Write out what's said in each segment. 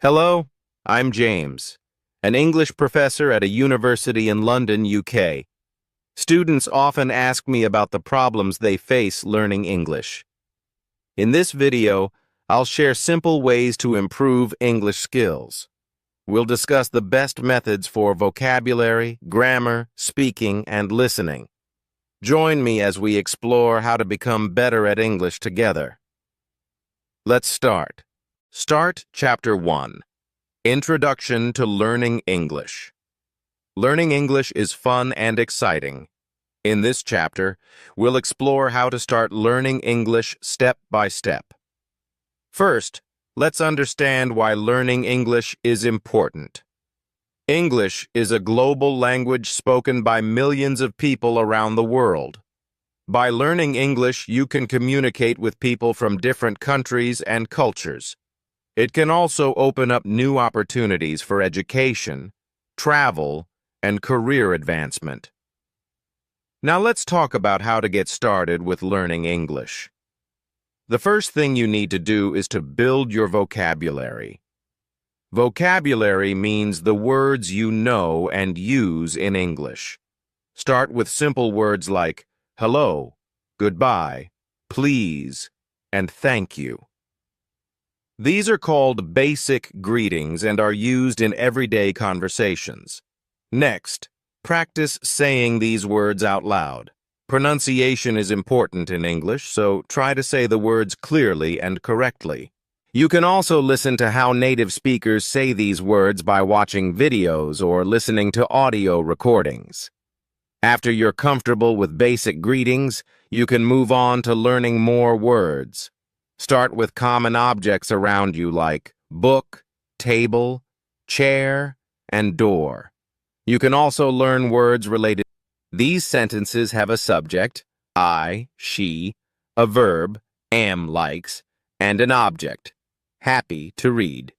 Hello, I'm James, an English professor at a university in London, UK. Students often ask me about the problems they face learning English. In this video, I'll share simple ways to improve English skills. We'll discuss the best methods for vocabulary, grammar, speaking, and listening. Join me as we explore how to become better at English together. Let's start. Start Chapter 1. Introduction to Learning English. Learning English is fun and exciting. In this chapter, we'll explore how to start learning English step by step. First, let's understand why learning English is important. English is a global language spoken by millions of people around the world. By learning English, you can communicate with people from different countries and cultures. It can also open up new opportunities for education, travel, and career advancement. Now let's talk about how to get started with learning English. The first thing you need to do is to build your vocabulary. Vocabulary means the words you know and use in English. Start with simple words like hello, goodbye, please, and thank you. These are called basic greetings and are used in everyday conversations. Next, practice saying these words out loud. Pronunciation is important in English, so try to say the words clearly and correctly. You can also listen to how native speakers say these words by watching videos or listening to audio recordings. After you're comfortable with basic greetings, you can move on to learning more words. Start with common objects around you like book, table, chair, and door. You can also learn words related. These sentences have a subject, I, she, a verb, am likes, and an object, happy to read.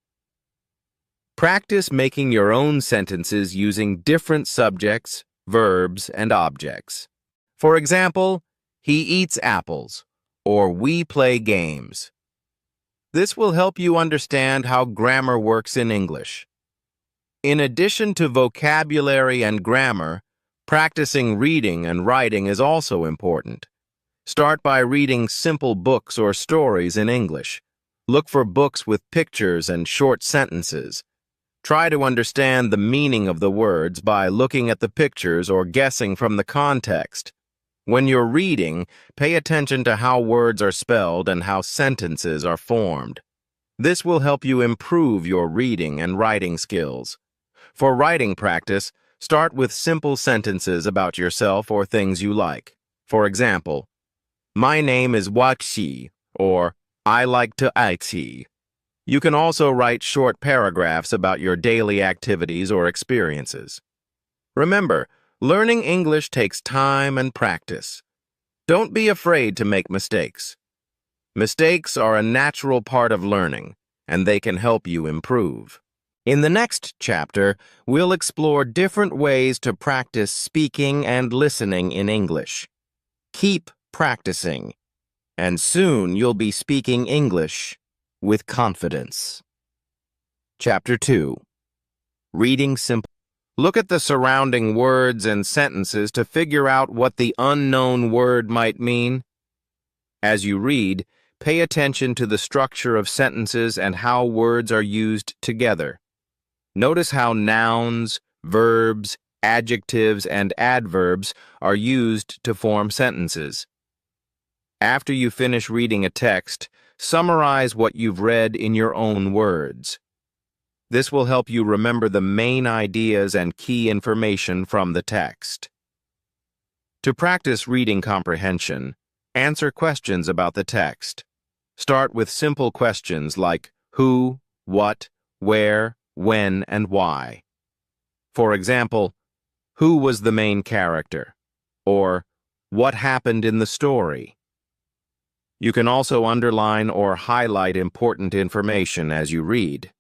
Practice making your own sentences using different subjects, verbs, and objects. For example, he eats apples, or we play games. This will help you understand how grammar works in English. In addition to vocabulary and grammar, practicing reading and writing is also important. Start by reading simple books or stories in English. Look for books with pictures and short sentences. Try to understand the meaning of the words by looking at the pictures or guessing from the context. When you're reading, pay attention to how words are spelled and how sentences are formed. This will help you improve your reading and writing skills. For writing practice, start with simple sentences about yourself or things you like. For example, my name is Waxi, or I like to IT. You can also write short paragraphs about your daily activities or experiences. Remember, learning English takes time and practice. Don't be afraid to make mistakes. Mistakes are a natural part of learning, and they can help you improve. In the next chapter, we'll explore different ways to practice speaking and listening in English. Keep practicing, and soon you'll be speaking English with confidence. Chapter 2. Reading simple. Look at the surrounding words and sentences to figure out what the unknown word might mean. As you read, pay attention to the structure of sentences and how words are used together. Notice how nouns, verbs, adjectives, and adverbs are used to form sentences. After you finish reading a text, summarize what you've read in your own words. This will help you remember the main ideas and key information from the text. To practice reading comprehension, answer questions about the text. Start with simple questions like who, what, where, when, and why. For example, who was the main character? Or what happened in the story? You can also underline or highlight important information as you read.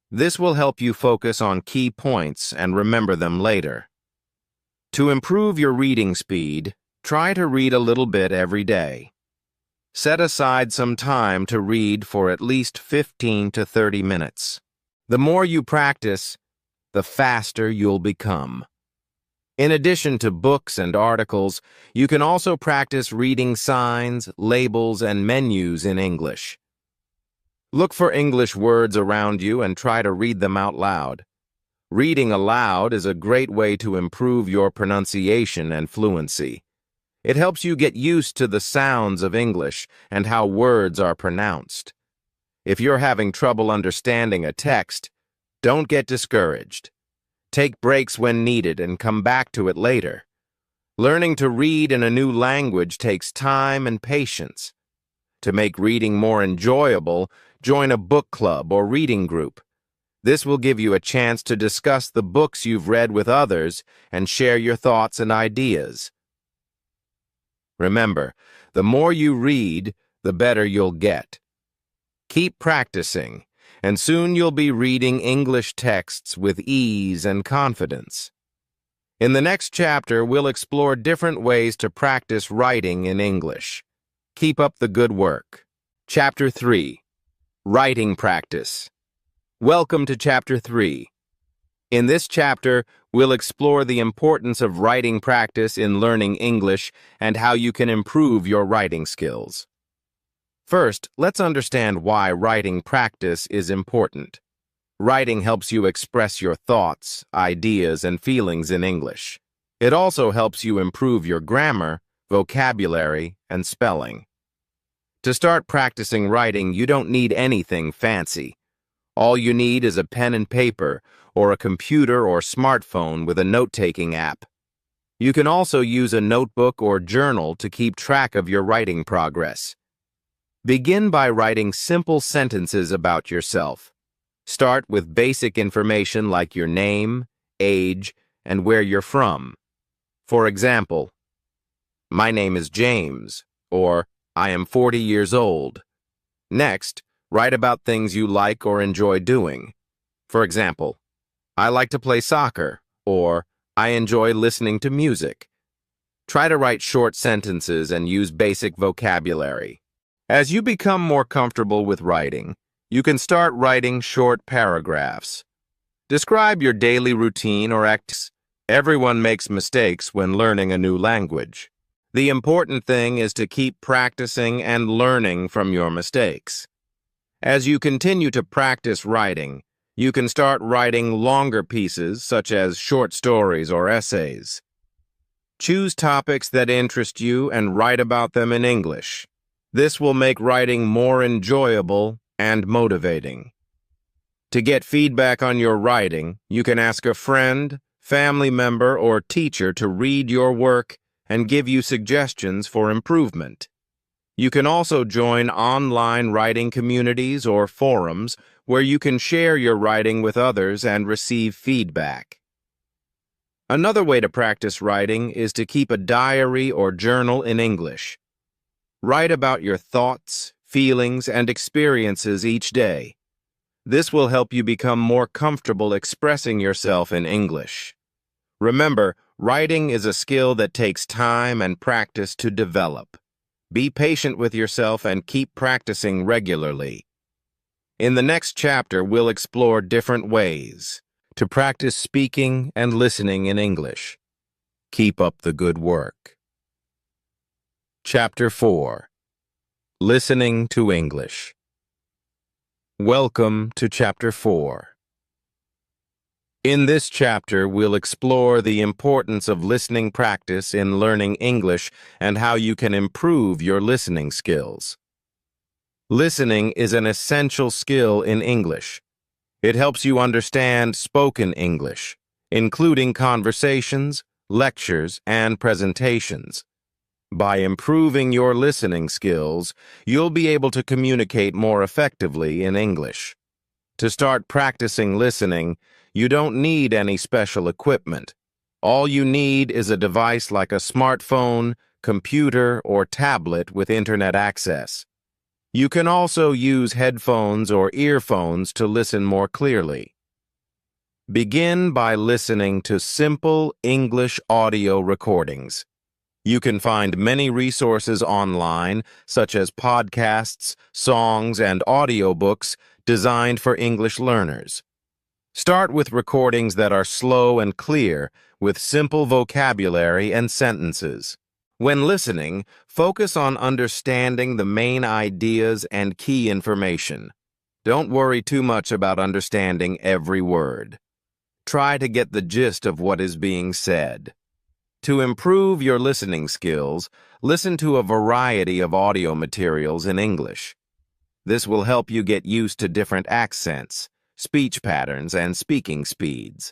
This will help you focus on key points and remember them later. To improve your reading speed, try to read a little bit every day. Set aside some time to read for at least 15 to 30 minutes. The more you practice, the faster you'll become. In addition to books and articles, you can also practice reading signs, labels, and menus in English. Look for English words around you and try to read them out loud. Reading aloud is a great way to improve your pronunciation and fluency. It helps you get used to the sounds of English and how words are pronounced. If you're having trouble understanding a text, don't get discouraged. Take breaks when needed and come back to it later. Learning to read in a new language takes time and patience. To make reading more enjoyable, join a book club or reading group. This will give you a chance to discuss the books you've read with others and share your thoughts and ideas. Remember, the more you read, the better you'll get. Keep practicing, and soon you'll be reading English texts with ease and confidence. In the next chapter, we'll explore different ways to practice writing in English. Keep up the good work. Chapter 3. Writing Practice. Welcome to Chapter 3. In this chapter, we'll explore the importance of writing practice in learning English and how you can improve your writing skills. First, let's understand why writing practice is important. Writing helps you express your thoughts, ideas, and feelings in English. It also helps you improve your grammar, vocabulary, and spelling. To start practicing writing, you don't need anything fancy. All you need is a pen and paper, or a computer or smartphone with a note-taking app. You can also use a notebook or journal to keep track of your writing progress. Begin by writing simple sentences about yourself. Start with basic information like your name, age, and where you're from. For example, "My name is James," or "I am 40 years old." Next, write about things you like or enjoy doing. For example, "I like to play soccer," or "I enjoy listening to music." Try to write short sentences and use basic vocabulary. As you become more comfortable with writing, you can start writing short paragraphs. Describe your daily routine or activities. Everyone makes mistakes when learning a new language. The important thing is to keep practicing and learning from your mistakes. As you continue to practice writing, you can start writing longer pieces such as short stories or essays. Choose topics that interest you and write about them in English. This will make writing more enjoyable and motivating. To get feedback on your writing, you can ask a friend, family member, or teacher to read your work and give you suggestions for improvement. You can also join online writing communities or forums where you can share your writing with others and receive feedback. Another way to practice writing is to keep a diary or journal in English. Write about your thoughts, feelings, and experiences each day. This will help you become more comfortable expressing yourself in English. Remember, writing is a skill that takes time and practice to develop. Be patient with yourself and keep practicing regularly. In the next chapter, we'll explore different ways to practice speaking and listening in English. Keep up the good work. Chapter 4. Listening to English. Welcome to Chapter 4. In this chapter, we'll explore the importance of listening practice in learning English and how you can improve your listening skills. Listening is an essential skill in English. It helps you understand spoken English, including conversations, lectures, and presentations. By improving your listening skills, you'll be able to communicate more effectively in English. To start practicing listening, you don't need any special equipment. All you need is a device like a smartphone, computer, or tablet with internet access. You can also use headphones or earphones to listen more clearly. Begin by listening to simple English audio recordings. You can find many resources online, such as podcasts, songs, and audiobooks designed for English learners. Start with recordings that are slow and clear, with simple vocabulary and sentences. When listening, focus on understanding the main ideas and key information. Don't worry too much about understanding every word. Try to get the gist of what is being said. To improve your listening skills, listen to a variety of audio materials in English. This will help you get used to different accents, speech patterns, and speaking speeds.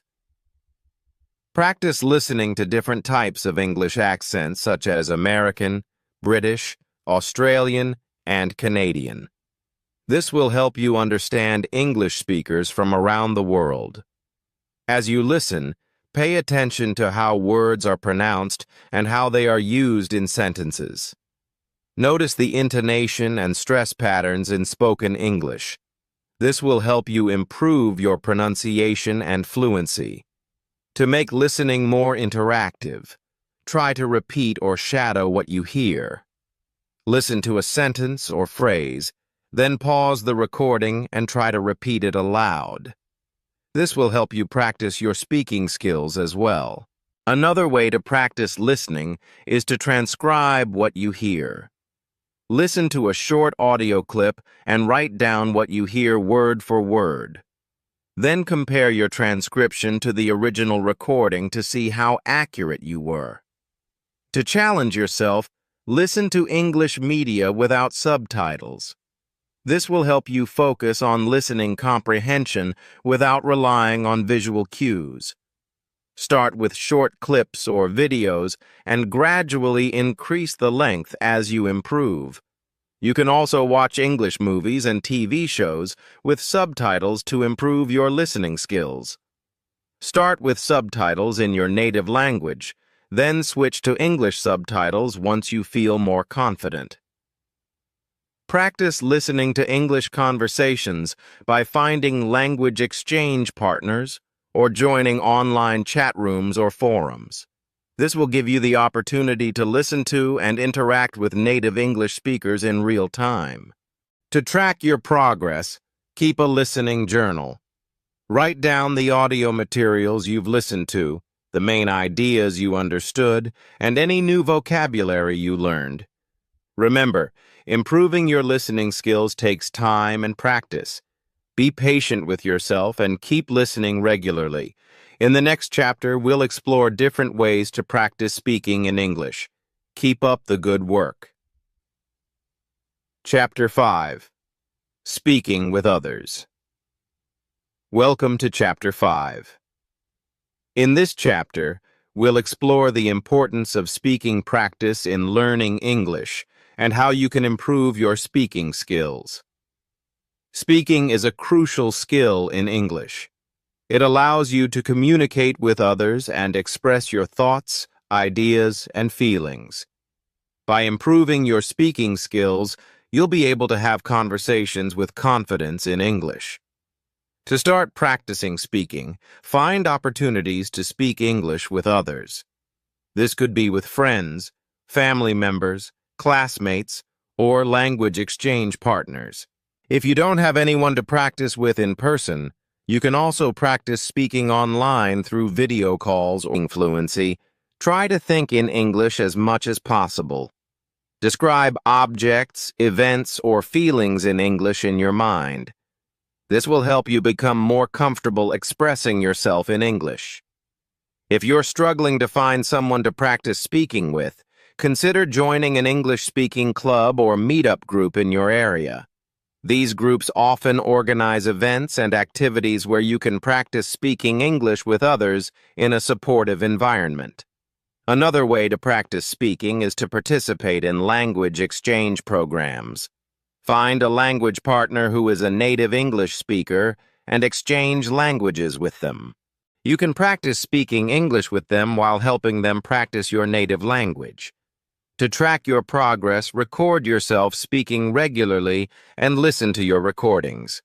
Practice listening to different types of English accents such as American, British, Australian, and Canadian. This will help you understand English speakers from around the world. As you listen, pay attention to how words are pronounced and how they are used in sentences. Notice the intonation and stress patterns in spoken English. This will help you improve your pronunciation and fluency. To make listening more interactive, try to repeat or shadow what you hear. Listen to a sentence or phrase, then pause the recording and try to repeat it aloud. This will help you practice your speaking skills as well. Another way to practice listening is to transcribe what you hear. Listen to a short audio clip and write down what you hear word for word. Then compare your transcription to the original recording to see how accurate you were. To challenge yourself, listen to English media without subtitles. This will help you focus on listening comprehension without relying on visual cues. Start with short clips or videos and gradually increase the length as you improve. You can also watch English movies and TV shows with subtitles to improve your listening skills. Start with subtitles in your native language, then switch to English subtitles once you feel more confident. Practice listening to English conversations by finding language exchange partners or joining online chat rooms or forums. This will give you the opportunity to listen to and interact with native English speakers in real time. To track your progress, keep a listening journal. Write down the audio materials you've listened to, the main ideas you understood, and any new vocabulary you learned. Remember, improving your listening skills takes time and practice. Be patient with yourself and keep listening regularly. In the next chapter, we'll explore different ways to practice speaking in English. Keep up the good work. Chapter 5. Speaking with Others. Welcome to Chapter 5. In this chapter, we'll explore the importance of speaking practice in learning English and how you can improve your speaking skills. Speaking is a crucial skill in English. It allows you to communicate with others and express your thoughts, ideas, and feelings. By improving your speaking skills, you'll be able to have conversations with confidence in English. To start practicing speaking, find opportunities to speak English with others. This could be with friends, family members, classmates, or language exchange partners. If you don't have anyone to practice with in person, you can also practice speaking online through video calls or Fluency. Try to think in English as much as possible. Describe objects, events, or feelings in English in your mind. This will help you become more comfortable expressing yourself in English. If you're struggling to find someone to practice speaking with, consider joining an English-speaking club or meetup group in your area. These groups often organize events and activities where you can practice speaking English with others in a supportive environment. Another way to practice speaking is to participate in language exchange programs. Find a language partner who is a native English speaker and exchange languages with them. You can practice speaking English with them while helping them practice your native language. To track your progress, record yourself speaking regularly and listen to your recordings.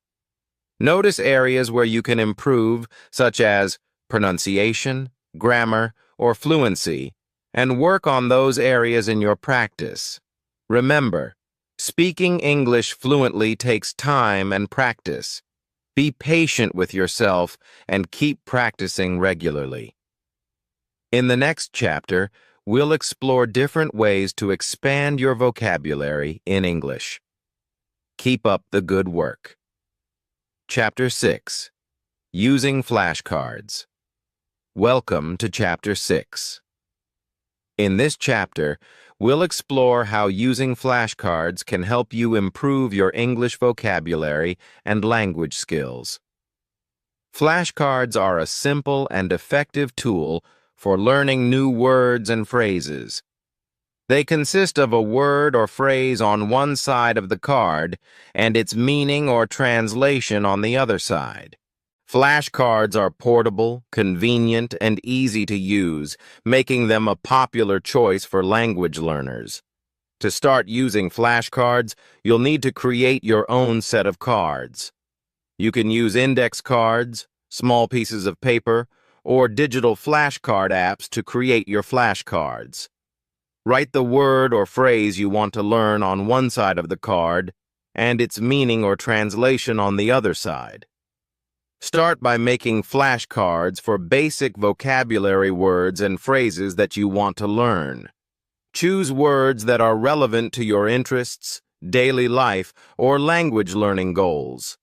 Notice areas where you can improve, such as pronunciation, grammar, or fluency, and work on those areas in your practice. Remember, speaking English fluently takes time and practice. Be patient with yourself and keep practicing regularly. In the next chapter, we'll explore different ways to expand your vocabulary in English. Keep up the good work. Chapter 6. Using Flashcards. Welcome to Chapter 6. In this chapter, we'll explore how using flashcards can help you improve your English vocabulary and language skills. Flashcards are a simple and effective tool for learning new words and phrases. They consist of a word or phrase on one side of the card and its meaning or translation on the other side. Flashcards are portable, convenient, and easy to use, making them a popular choice for language learners. To start using flashcards, you'll need to create your own set of cards. You can use index cards, small pieces of paper, or digital flashcard apps to create your flashcards. Write the word or phrase you want to learn on one side of the card and its meaning or translation on the other side. Start by making flashcards for basic vocabulary words and phrases that you want to learn. Choose words that are relevant to your interests, daily life, or language learning goals.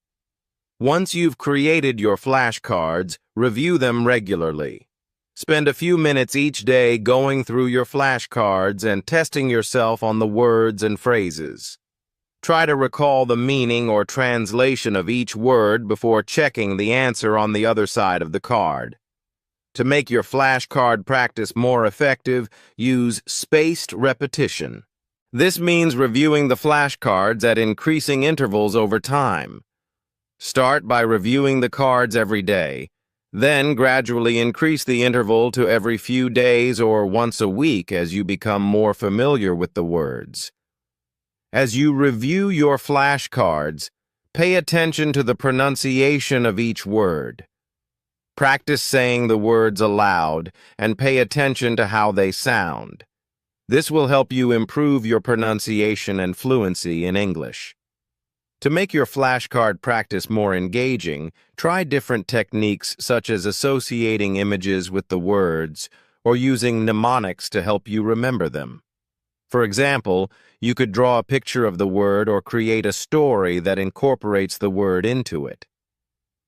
Once you've created your flashcards, review them regularly. Spend a few minutes each day going through your flashcards and testing yourself on the words and phrases. Try to recall the meaning or translation of each word before checking the answer on the other side of the card. To make your flashcard practice more effective, use spaced repetition. This means reviewing the flashcards at increasing intervals over time. Start by reviewing the cards every day, then gradually increase the interval to every few days or once a week as you become more familiar with the words. As you review your flashcards, pay attention to the pronunciation of each word. Practice saying the words aloud and pay attention to how they sound. This will help you improve your pronunciation and fluency in English. To make your flashcard practice more engaging, try different techniques such as associating images with the words or using mnemonics to help you remember them. For example, you could draw a picture of the word or create a story that incorporates the word into it.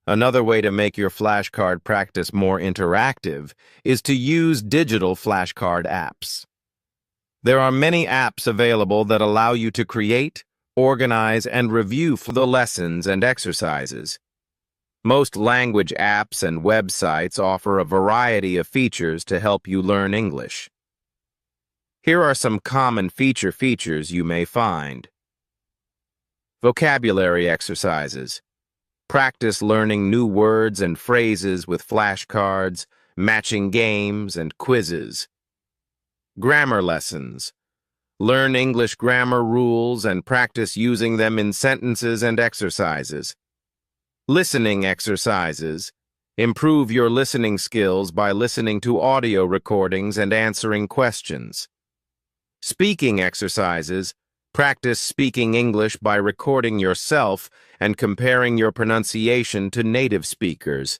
Another way to make your flashcard practice more interactive is to use digital flashcard apps. There are many apps available that allow you to create, organize, and review the lessons and exercises. Most language apps and websites offer a variety of features to help you learn English. Here are some common features you may find. Vocabulary exercises. Practice learning new words and phrases with flashcards, matching games, and quizzes. Grammar lessons. Learn English grammar rules and practice using them in sentences and exercises. Listening exercises. Improve your listening skills by listening to audio recordings and answering questions. Speaking exercises. Practice speaking English by recording yourself and comparing your pronunciation to native speakers.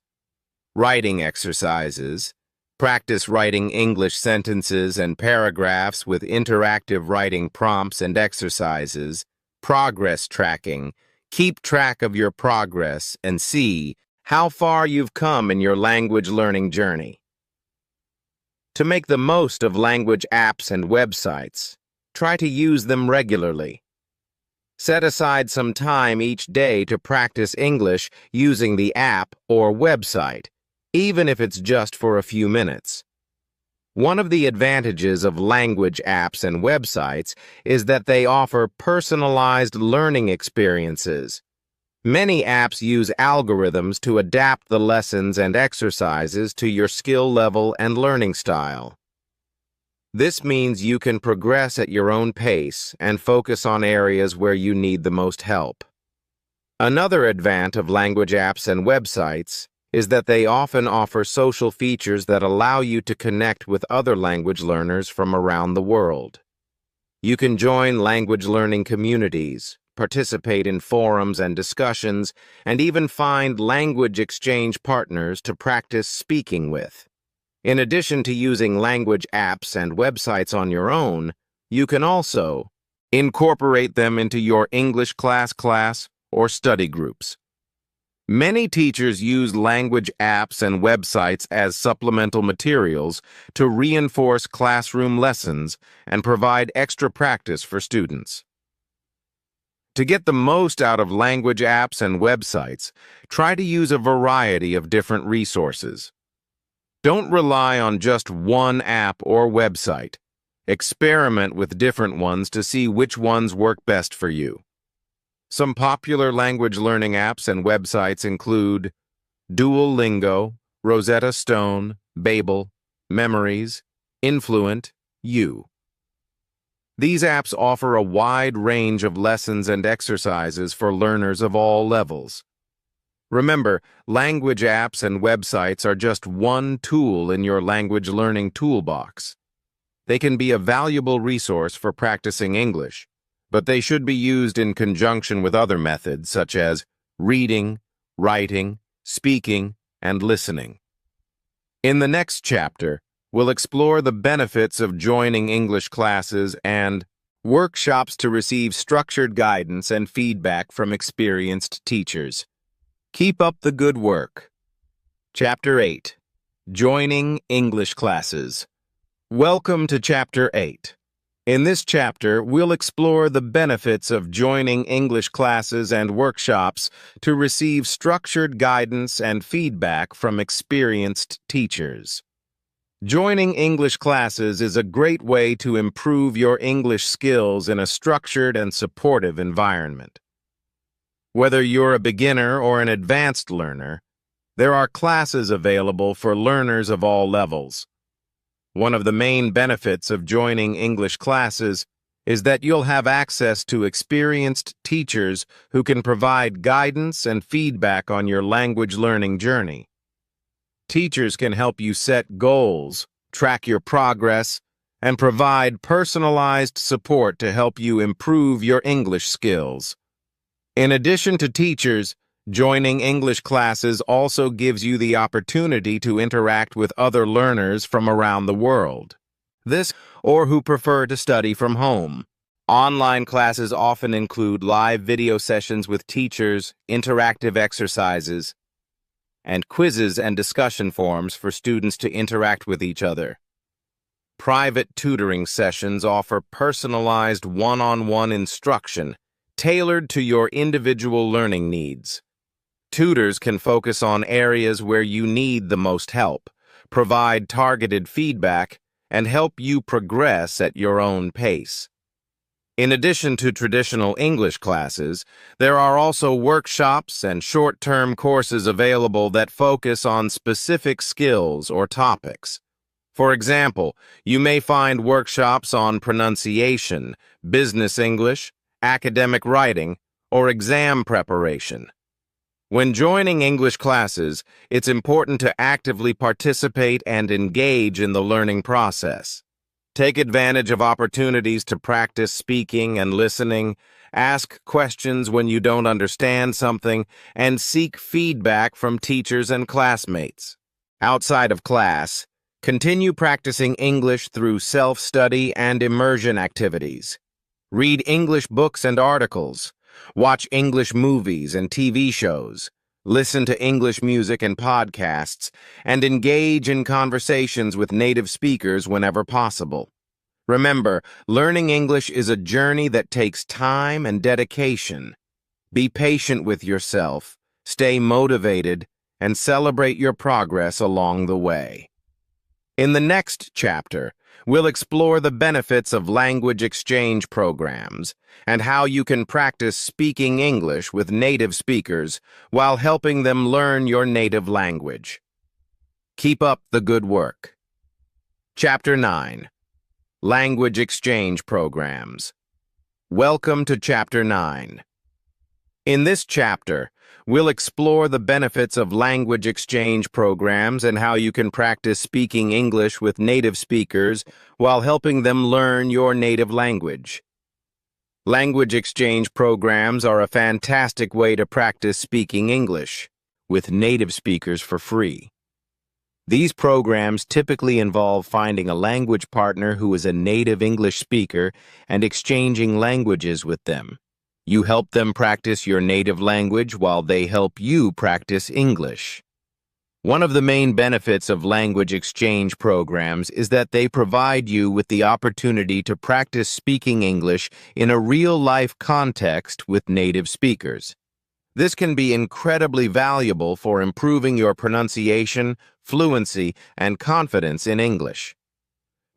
Writing exercises. Practice writing English sentences and paragraphs with interactive writing prompts and exercises. Progress tracking. Keep track of your progress and see how far you've come in your language learning journey. To make the most of language apps and websites, try to use them regularly. Set aside some time each day to practice English using the app or website, even if it's just for a few minutes. One of the advantages of language apps and websites is that they offer personalized learning experiences. Many apps use algorithms to adapt the lessons and exercises to your skill level and learning style. This means you can progress at your own pace and focus on areas where you need the most help. Another advantage of language apps and websites is that they often offer social features that allow you to connect with other language learners from around the world. You can join language learning communities, participate in forums and discussions, and even find language exchange partners to practice speaking with. In addition to using language apps and websites on your own, you can also incorporate them into your English class or study groups. Many teachers use language apps and websites as supplemental materials to reinforce classroom lessons and provide extra practice for students. To get the most out of language apps and websites, try to use a variety of different resources. Don't rely on just one app or website. Experiment with different ones to see which ones work best for you. Some popular language learning apps and websites include Duolingo, Rosetta Stone, Babel, Memories, Influent, U. These apps offer a wide range of lessons and exercises for learners of all levels. Remember, language apps and websites are just one tool in your language learning toolbox. They can be a valuable resource for practicing English, but they should be used in conjunction with other methods such as reading, writing, speaking, and listening. In the next chapter, we'll explore the benefits of joining English classes and workshops to receive structured guidance and feedback from experienced teachers. Keep up the good work. Chapter 8. Joining English Classes. Welcome to Chapter 8. In this chapter, we'll explore the benefits of joining English classes and workshops to receive structured guidance and feedback from experienced teachers. Joining English classes is a great way to improve your English skills in a structured and supportive environment. Whether you're a beginner or an advanced learner, there are classes available for learners of all levels. One of the main benefits of joining English classes is that you'll have access to experienced teachers who can provide guidance and feedback on your language learning journey. Teachers can help you set goals, track your progress, and provide personalized support to help you improve your English skills. In addition to teachers, joining English classes also gives you the opportunity to interact with other learners from around the world. Or who prefer to study from home. Online classes often include live video sessions with teachers, interactive exercises, and quizzes and discussion forums for students to interact with each other. Private tutoring sessions offer personalized one-on-one instruction tailored to your individual learning needs. Tutors can focus on areas where you need the most help, provide targeted feedback, and help you progress at your own pace. In addition to traditional English classes, there are also workshops and short-term courses available that focus on specific skills or topics. For example, you may find workshops on pronunciation, business English, academic writing, or exam preparation. When joining English classes, it's important to actively participate and engage in the learning process. Take advantage of opportunities to practice speaking and listening, ask questions when you don't understand something, and seek feedback from teachers and classmates. Outside of class, continue practicing English through self-study and immersion activities. Read English books and articles. Watch English movies and TV shows, listen to English music and podcasts, and engage in conversations with native speakers whenever possible. Remember, learning English is a journey that takes time and dedication. Be patient with yourself, stay motivated, and celebrate your progress along the way. In the next chapter, we'll explore the benefits of language exchange programs and how you can practice speaking English with native speakers while helping them learn your native language. Keep up the good work. Chapter 9. Language Exchange Programs. Welcome to Chapter 9. In this chapter, we'll explore the benefits of language exchange programs and how you can practice speaking English with native speakers while helping them learn your native language. Language exchange programs are a fantastic way to practice speaking English with native speakers for free. These programs typically involve finding a language partner who is a native English speaker and exchanging languages with them. You help them practice your native language while they help you practice English. One of the main benefits of language exchange programs is that they provide you with the opportunity to practice speaking English in a real-life context with native speakers. This can be incredibly valuable for improving your pronunciation, fluency, and confidence in English.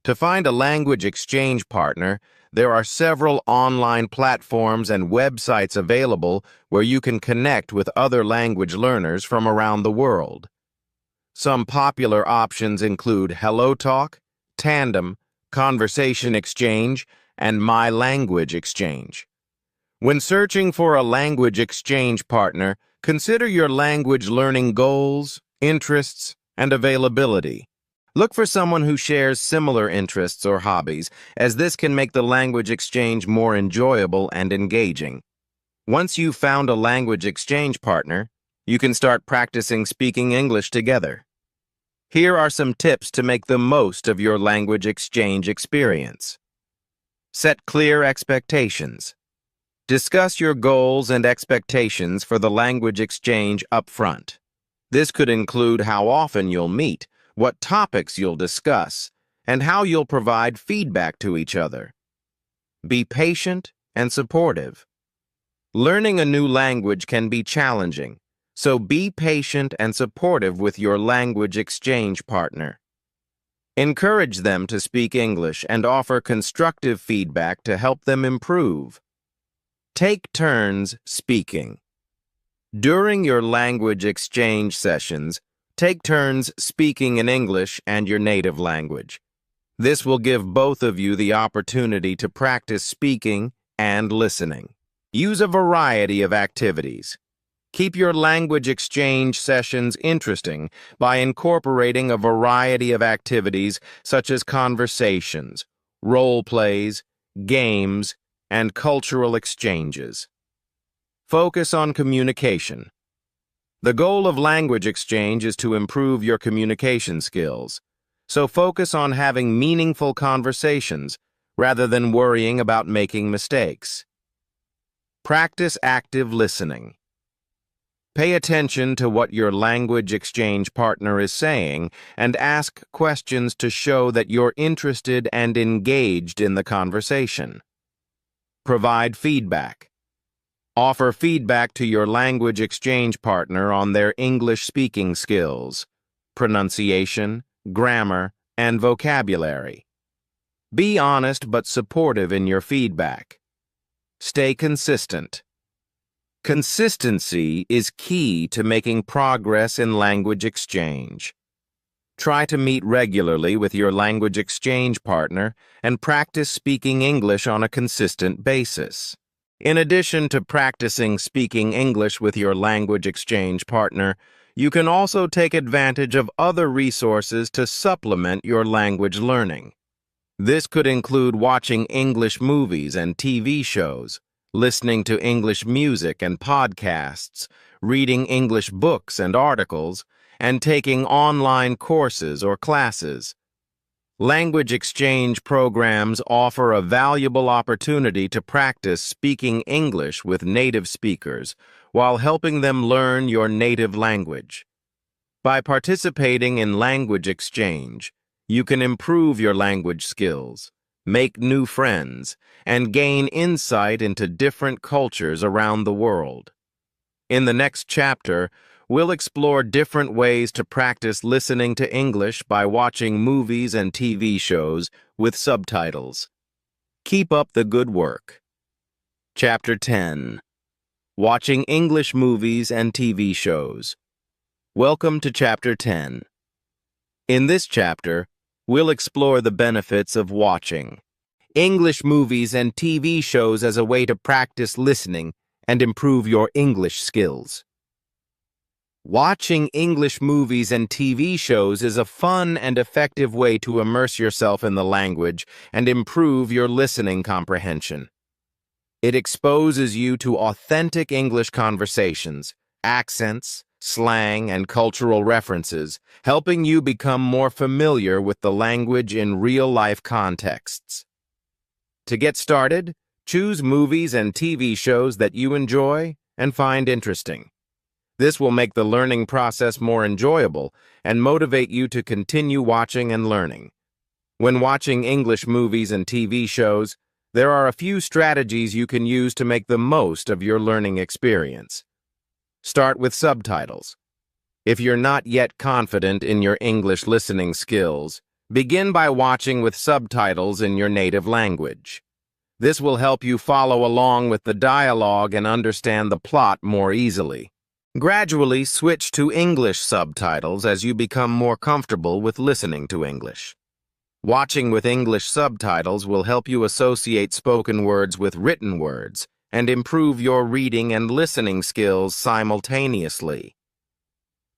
To find a language exchange partner, there are several online platforms and websites available where you can connect with other language learners from around the world. Some popular options include HelloTalk, Tandem, Conversation Exchange, and My Language Exchange. When searching for a language exchange partner, consider your language learning goals, interests, and availability. Look for someone who shares similar interests or hobbies, as this can make the language exchange more enjoyable and engaging. Once you've found a language exchange partner, you can start practicing speaking English together. Here are some tips to make the most of your language exchange experience. Set clear expectations. Discuss your goals and expectations for the language exchange up front. This could include how often you'll meet, what topics you'll discuss, and how you'll provide feedback to each other. Be patient and supportive. Learning a new language can be challenging, so be patient and supportive with your language exchange partner. Encourage them to speak English and offer constructive feedback to help them improve. Take turns speaking. During your language exchange sessions, take turns speaking in English and your native language. This will give both of you the opportunity to practice speaking and listening. Use a variety of activities. Keep your language exchange sessions interesting by incorporating a variety of activities such as conversations, role plays, games, and cultural exchanges. Focus on communication. The goal of language exchange is to improve your communication skills, so focus on having meaningful conversations rather than worrying about making mistakes. Practice active listening. Pay attention to what your language exchange partner is saying and ask questions to show that you're interested and engaged in the conversation. Provide feedback. Offer feedback to your language exchange partner on their English speaking skills, pronunciation, grammar, and vocabulary. Be honest but supportive in your feedback. Stay consistent. Consistency is key to making progress in language exchange. Try to meet regularly with your language exchange partner and practice speaking English on a consistent basis. In addition to practicing speaking English with your language exchange partner, you can also take advantage of other resources to supplement your language learning. This could include watching English movies and TV shows, listening to English music and podcasts, reading English books and articles, and taking online courses or classes. Language exchange programs offer a valuable opportunity to practice speaking English with native speakers while helping them learn your native language. By participating in language exchange, you can improve your language skills, make new friends, and gain insight into different cultures around the world. In the next chapter, we'll explore different ways to practice listening to English by watching movies and TV shows with subtitles. Keep up the good work. Chapter 10. Watching English movies and TV shows. Welcome to Chapter 10. In this chapter, we'll explore the benefits of watching English movies and TV shows as a way to practice listening and improve your English skills. Watching English movies and TV shows is a fun and effective way to immerse yourself in the language and improve your listening comprehension. It exposes you to authentic English conversations, accents, slang, and cultural references, helping you become more familiar with the language in real-life contexts. To get started, choose movies and TV shows that you enjoy and find interesting. This will make the learning process more enjoyable and motivate you to continue watching and learning. When watching English movies and TV shows, there are a few strategies you can use to make the most of your learning experience. Start with subtitles. If you're not yet confident in your English listening skills, begin by watching with subtitles in your native language. This will help you follow along with the dialogue and understand the plot more easily. Gradually switch to English subtitles as you become more comfortable with listening to English. Watching with English subtitles will help you associate spoken words with written words and improve your reading and listening skills simultaneously.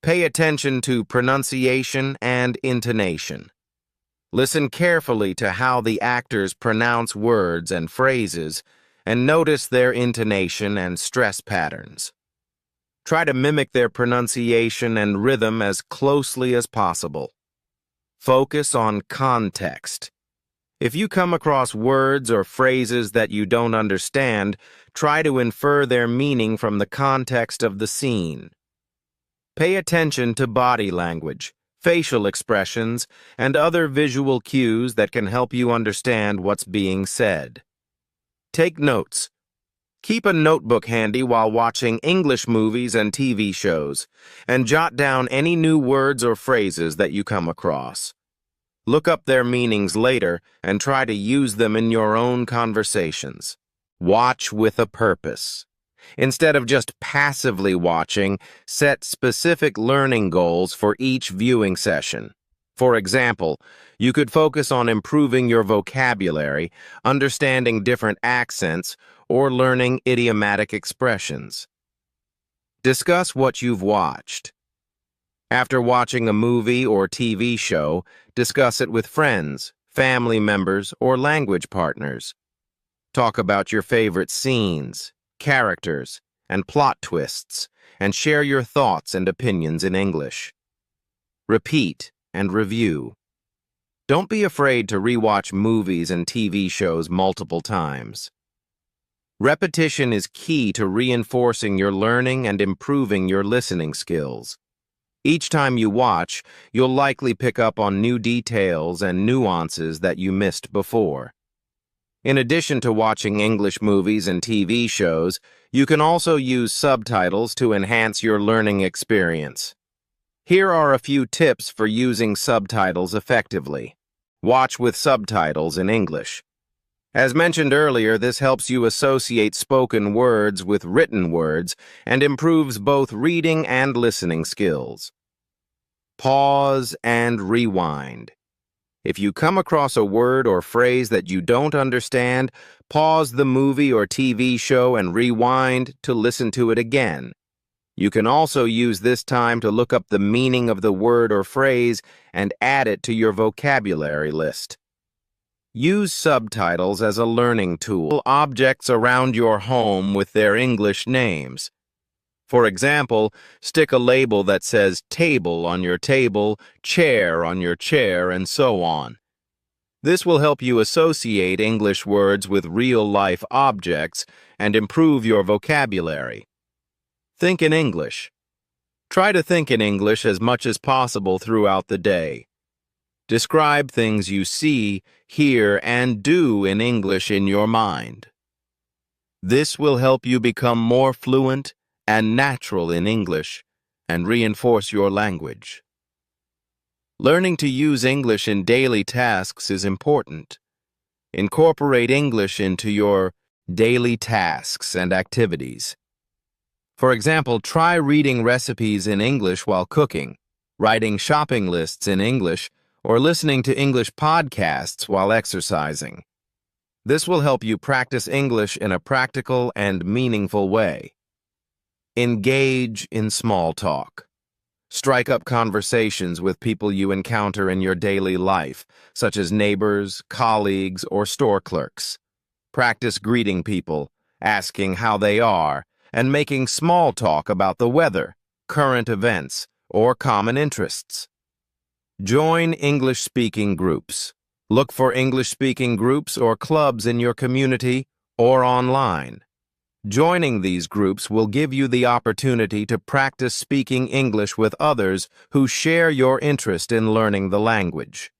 Pay attention to pronunciation and intonation. Listen carefully to how the actors pronounce words and phrases and notice their intonation and stress patterns. Try to mimic their pronunciation and rhythm as closely as possible. Focus on context. If you come across words or phrases that you don't understand, try to infer their meaning from the context of the scene. Pay attention to body language, facial expressions, and other visual cues that can help you understand what's being said. Take notes. Keep a notebook handy while watching English movies and TV shows, and jot down any new words or phrases that you come across. Look up their meanings later and try to use them in your own conversations. Watch with a purpose. Instead of just passively watching, set specific learning goals for each viewing session. For example, you could focus on improving your vocabulary, understanding different accents, or learning idiomatic expressions. Discuss what you've watched. After watching a movie or TV show, discuss it with friends, family members, or language partners. Talk about your favorite scenes, characters, and plot twists, and share your thoughts and opinions in English. Repeat and review. Don't be afraid to rewatch movies and TV shows multiple times. Repetition is key to reinforcing your learning and improving your listening skills. Each time you watch, you'll likely pick up on new details and nuances that you missed before. In addition to watching English movies and TV shows, you can also use subtitles to enhance your learning experience. Here are a few tips for using subtitles effectively. Watch with subtitles in English. As mentioned earlier, this helps you associate spoken words with written words and improves both reading and listening skills. Pause and rewind. If you come across a word or phrase that you don't understand, pause the movie or TV show and rewind to listen to it again. You can also use this time to look up the meaning of the word or phrase and add it to your vocabulary list. Use subtitles as a learning tool. Objects around your home with their English names. For example, stick a label that says table on your table, chair on your chair, and so on. This will help you associate English words with real-life objects and improve your vocabulary. Think in English. Try to think in English as much as possible throughout the day. Describe things you see, hear, and do in English in your mind. This will help you become more fluent and natural in English and reinforce your language. Learning to use English in daily tasks is important. Incorporate English into your daily tasks and activities. For example, try reading recipes in English while cooking, writing shopping lists in English, or listening to English podcasts while exercising. This will help you practice English in a practical and meaningful way. Engage in small talk. Strike up conversations with people you encounter in your daily life, such as neighbors, colleagues, or store clerks. Practice greeting people, asking how they are, and making small talk about the weather, current events, or common interests. Join English-speaking groups. Look for English-speaking groups or clubs in your community or online. Joining these groups will give you the opportunity to practice speaking English with others who share your interest in learning the language.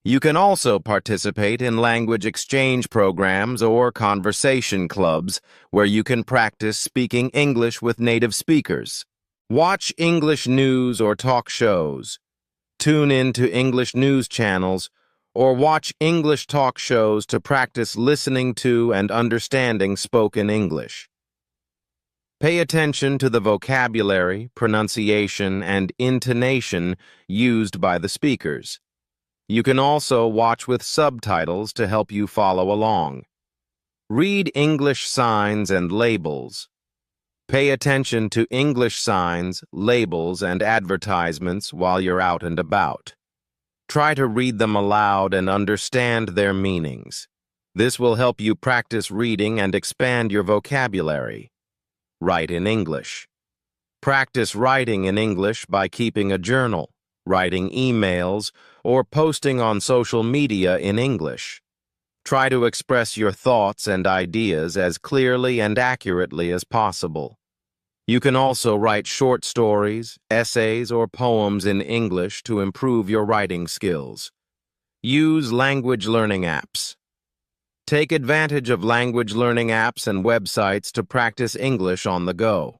You can also participate in language exchange programs or conversation clubs where you can practice speaking English with native speakers. Watch English news or talk shows. Tune in to English news channels or watch English talk shows to practice listening to and understanding spoken English. Pay attention to the vocabulary, pronunciation, and intonation used by the speakers. You can also watch with subtitles to help you follow along. Read English signs and labels. Pay attention to English signs, labels, and advertisements while you're out and about. Try to read them aloud and understand their meanings. This will help you practice reading and expand your vocabulary. Write in English. Practice writing in English by keeping a journal, writing emails, or posting on social media in English. Try to express your thoughts and ideas as clearly and accurately as possible. You can also write short stories, essays, or poems in English to improve your writing skills. Use language learning apps. Take advantage of language learning apps and websites to practice English on the go.